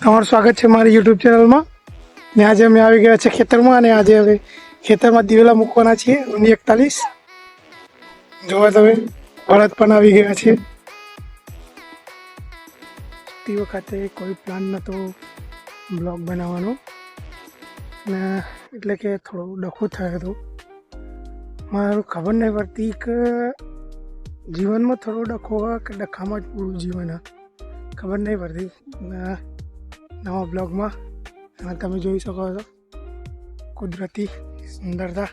તમારું સ્વાગત છે મારી યુટ્યુબ ચેનલમાં ને આજે અમે આવી ગયા છે ખેતરમાં અને આજે હવે ખેતરમાં દિવેલા મૂકવાના છીએ 41 જોવા તમે બળદ પણ આવી ગયા છે. તે વખતે કોઈ પ્લાન નહોતો બ્લોગ બનાવવાનો ને એટલે કે થોડો ડખો થયો હતો. મારું ખબર નહીં પડતી કે જીવનમાં થોડો ડખો હોય કે ડખામાં જ પૂરું જીવન હોય ખબર નહીં પડતી. નવા બ્લોગમાં અને તમે જોઈ શકો છો કુદરતી સુંદરતા.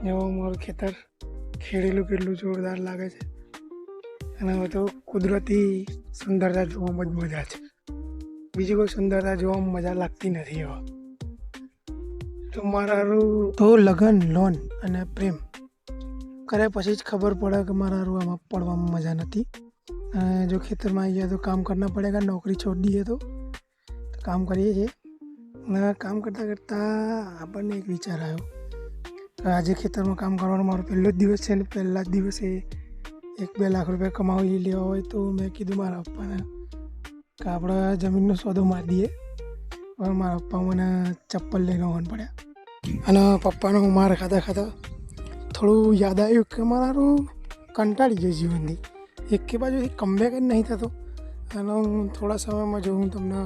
એવું મારું ખેતર ખેડેલું કેટલું જોરદાર લાગે છે અને હવે તો કુદરતી સુંદરતા જોવામાં જ મજા છે. બીજી કોઈ સુંદરતા જોવામાં મજા લાગતી નથી. હવે તો મારું તો લગન લોન અને પ્રેમ કર્યા પછી જ ખબર પડે કે મારા આમાં પડવામાં મજા નથી. જો ખેતરમાં આવી ગયા તો કામ કરના પડેગા. નોકરી છોડ દીએ તો કામ કરીએ છીએ અને કામ કરતાં કરતાં આપણને એક વિચાર આવ્યો કે આજે ખેતરમાં કામ કરવાનો મારો પહેલો જ દિવસ છે ને પહેલા જ દિવસે 1-2 લાખ રૂપિયા કમાવી લેવા હોય તો મેં કીધું મારા પપ્પાને કે આપણે જમીનનો સોદો મારી દઈએ. હવે મારા પપ્પા મને ચપ્પલ લઈને આવવાનું પડ્યા અને પપ્પાનો માર ખાતા ખાતા થોડું યાદ આવ્યું કે મારું કંટાળી ગયું જીવનથી. એક બાજુથી કમબેક જ નહીં થતો અને હું થોડા સમયમાં જો હું તમને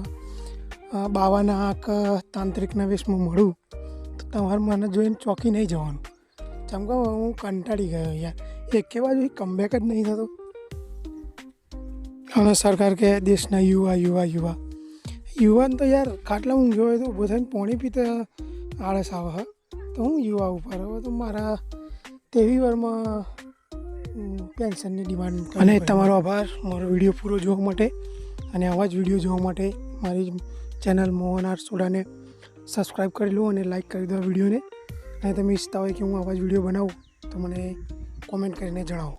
બાવાના આંખ તાંત્રિકના વેશમાં મળું તો તમારે મને જોઈને ચોંકી નહીં જવાનું. જેમ કે હું કંટાળી ગયો યાર. એક બાજુથી કમબેક જ નહીં થતો અને સરકાર કે દેશના યુવાન તો યાર ખાટલા ઊંઘ્યો હોય તો ઊભો થઈને પાણી પીતા આળસ આવે તો હું યુવા ઉપર હવે તો મારા તેવી વારમાં પેન્શનની ડિમાન્ડ. અને તમારો આભાર મારો વિડીયો પૂરો જોવા માટે અને આવા જ વિડીયો જોવા માટે મારી ચેનલ મોહન આર સોડાને સબસ્ક્રાઈબ કરી લો અને લાઈક કરી દો વિડીયોને. અને તમે ઈચ્છતા હોય કે હું આવા જ વિડીયો બનાવું તો મને કોમેન્ટ કરીને જણાવો.